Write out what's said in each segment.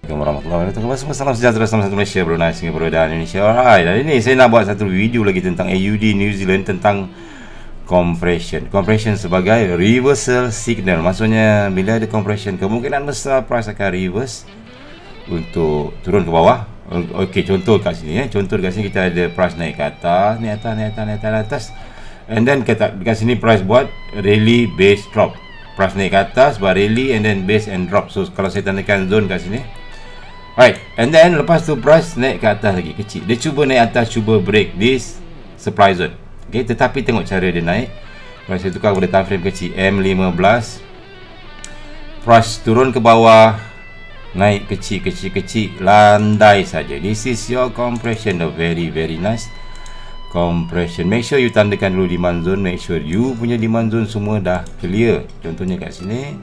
Assalamualaikum warahmatullahi wabarakatuh. Salam sejahtera, salam satu Malaysia, Brunei, Singapura dan Indonesia. Alright, hari ini saya nak buat satu video lagi tentang AUD New Zealand, tentang compression. Compression sebagai reversal signal. Maksudnya bila ada compression, kemungkinan besar price akan reverse untuk turun ke bawah. Okey, contoh kat sini contoh kat sini kita ada price naik ke atas, naik atas. And then kat sini price buat rally base drop. Price naik ke atas, buat rally and then base and drop. So kalau saya tandakan zone kat sini. Right, and then lepas tu price naik ke atas lagi, kecil. Dia cuba naik atas, cuba break this supply zone. Okay, tetapi tengok cara dia naik. Price saya tukar kepada time frame kecil M15. Price turun ke bawah, naik kecil, landai saja. This is your compression, the very nice compression. Make sure you tandakan dulu demand zone. Make sure you punya demand zone semua dah clear. Contohnya kat sini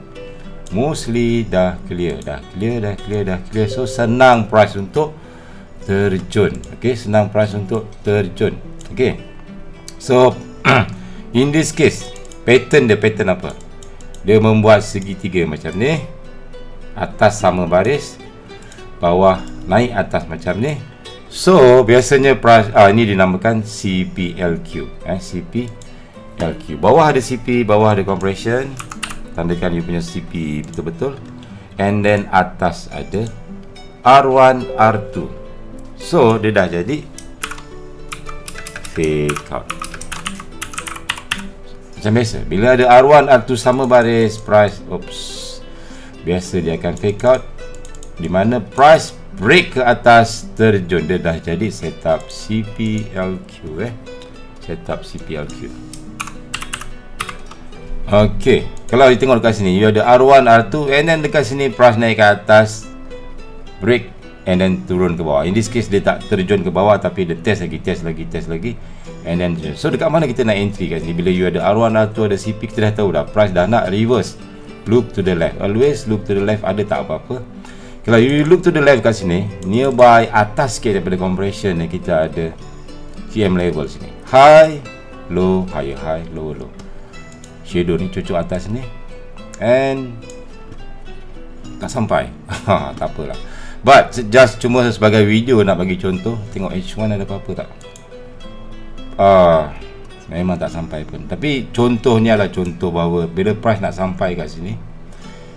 mostly dah clear. So senang price untuk terjun. Okay, senang price untuk terjun. Okay, so in this case pattern apa? Dia membuat segitiga macam ni, atas sama baris, bawah naik atas macam ni. So biasanya price ini dinamakan CPLQ. CPLQ. Bawah ada CP, bawah ada compression. Tandakan you punya CP betul-betul. And then atas ada R1, R2. So dia dah jadi fake out. Macam biasa, bila ada R1, R2 sama baris, price biasa dia akan fake out, di mana price break ke atas, terjun. Dia dah jadi setup CPLQ. Setup CPLQ. Okey, kalau you tengok dekat sini, you ada R1, R2, and then dekat sini price naik ke atas, break, and then turun ke bawah. In this case dia tak terjun ke bawah, tapi dia test lagi, and then so dekat mana kita nak entry kat sini? Bila you ada R1, R2, ada CP, kita dah tahu dah price dah nak reverse. Look to the left, always look to the left. Ada tak apa-apa. Kalau you look to the left kat sini, nearby atas sikit daripada compression ni, kita ada TM level sini, high, low, higher, high, low, low. Shadow ni cocok atas ni, and tak sampai. Tak apalah, but just cuma sebagai video nak bagi contoh. Tengok H1 ada apa-apa tak? Memang tak sampai pun. Tapi contohnya adalah contoh bahawa bila price nak sampai kat sini,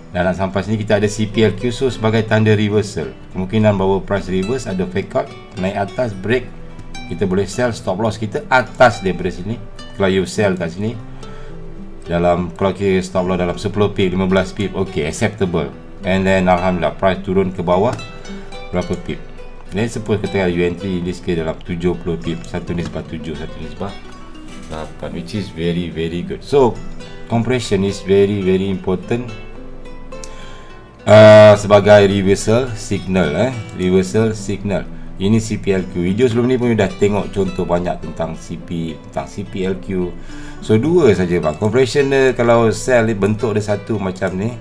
dan nak sampai sini kita ada CPLQ. So sebagai tanda reversal, kemungkinan bahawa price reverse, ada fake out, naik atas, break, kita boleh sell. Stop loss kita atas daripada sini. Kalau you sell kat sini dalam, kalau kita stop loss dalam 10 pip, 15 pip, okay, acceptable. And then alhamdulillah price turun ke bawah berapa pip. Then suppose kita you entry this case dalam 70 pip, 1/7, 1/8, which is very good. So compression is very important sebagai reversal signal. Reversal signal. Ini CPLQ. Video sebelum ni pun dah tengok contoh banyak tentang CP, tentang CPLQ. So dua saja bang. Compression dia, kalau sell dia bentuk dia satu macam ni.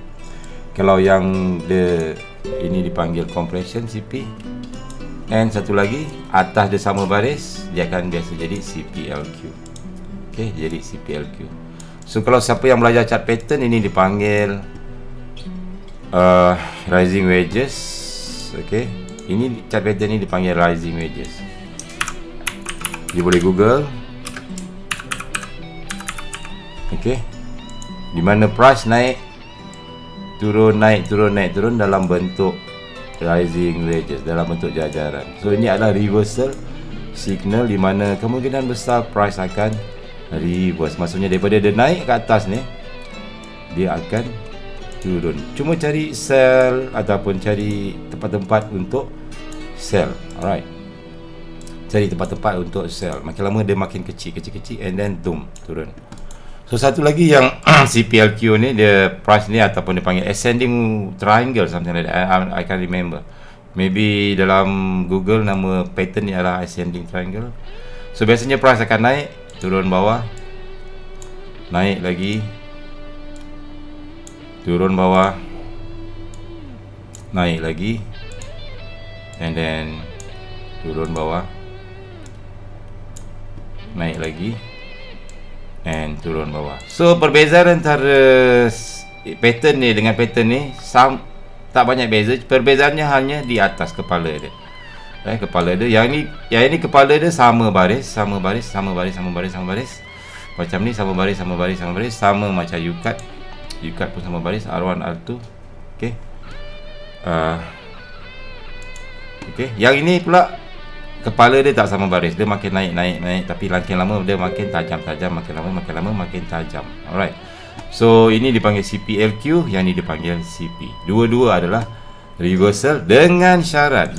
Kalau yang dia ini dipanggil compression CP. And satu lagi atas dia sama baris, dia akan biasa jadi CPLQ. Okay, jadi CPLQ. So kalau siapa yang belajar chart pattern, ini dipanggil rising wedges. Okay, ini chart pattern ni dipanggil rising wedges. Dia boleh google. Okay, di mana price naik turun dalam bentuk rising wedges, dalam bentuk jajaran. So ini adalah reversal signal, di mana kemungkinan besar price akan reverse. Maksudnya daripada dia naik ke atas ni, dia akan turun. Cuma cari sell ataupun cari tempat-tempat untuk sell. Alright, cari tempat-tempat untuk sell. Makin lama dia makin kecil, and then turun. So satu lagi yang CPLQ ni, dia price ni ataupun dia panggil ascending triangle, something like that. I can't remember. Maybe dalam Google nama pattern ni adalah ascending triangle. So biasanya price akan naik, turun bawah, naik lagi, turun bawah, naik lagi, and then turun bawah, naik lagi, and turun bawah. So perbezaan antara pattern ni dengan pattern ni tak banyak beza. Perbezaannya hanya di atas kepala dia. Kepala dia yang ini kepala dia sama baris. Macam ni sama baris, sama macam U-cut pun sama baris, R1 R2. Okey. Okey, yang ini pula kepala dia tak sama baris. Dia makin naik, tapi makin lama dia makin tajam, makin lama makin tajam. Alright. So ini dipanggil CPLQ, yang ni dipanggil CP. Dua-dua adalah reversal dengan syarat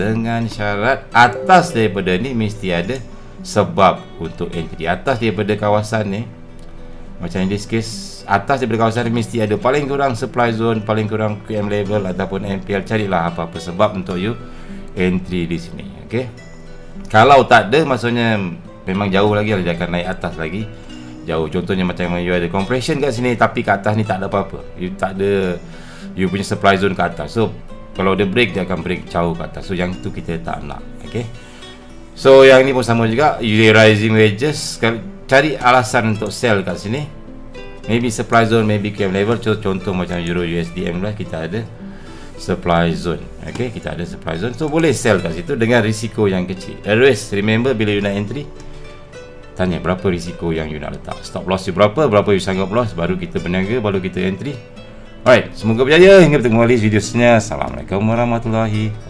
atas daripada ni mesti ada sebab untuk entry. Atas daripada kawasan ni, macam in this case, atas daripada kawasan ni mesti ada paling kurang supply zone, paling kurang QM level ataupun MPL. Carilah apa-apa sebab untuk you entry di sini. Okay. Kalau tak ada, maksudnya memang jauh lagi lah, dia akan naik atas lagi jauh. Contohnya macam you ada compression kat sini tapi kat atas ni tak ada apa-apa, you tak ada you punya supply zone kat atas. So kalau dia break, dia akan break jauh kat atas. So yang tu kita tak nak. Okay. So yang ni pun sama juga, rising wedges. Cari alasan untuk sell kat sini. Maybe supply zone, maybe QM level. Contoh macam Euro USDM lah, kita ada supply zone. Okay, kita ada supply zone. So boleh sell kat situ dengan risiko yang kecil. Always remember, bila you nak entry, tanya berapa risiko yang you nak letak. Stop loss you berapa you sanggup loss, baru kita berniaga, baru kita entry. Alright, semoga berjaya. Hingga bertemu kembali video seterusnya. Assalamualaikum warahmatullahi wabarakatuh.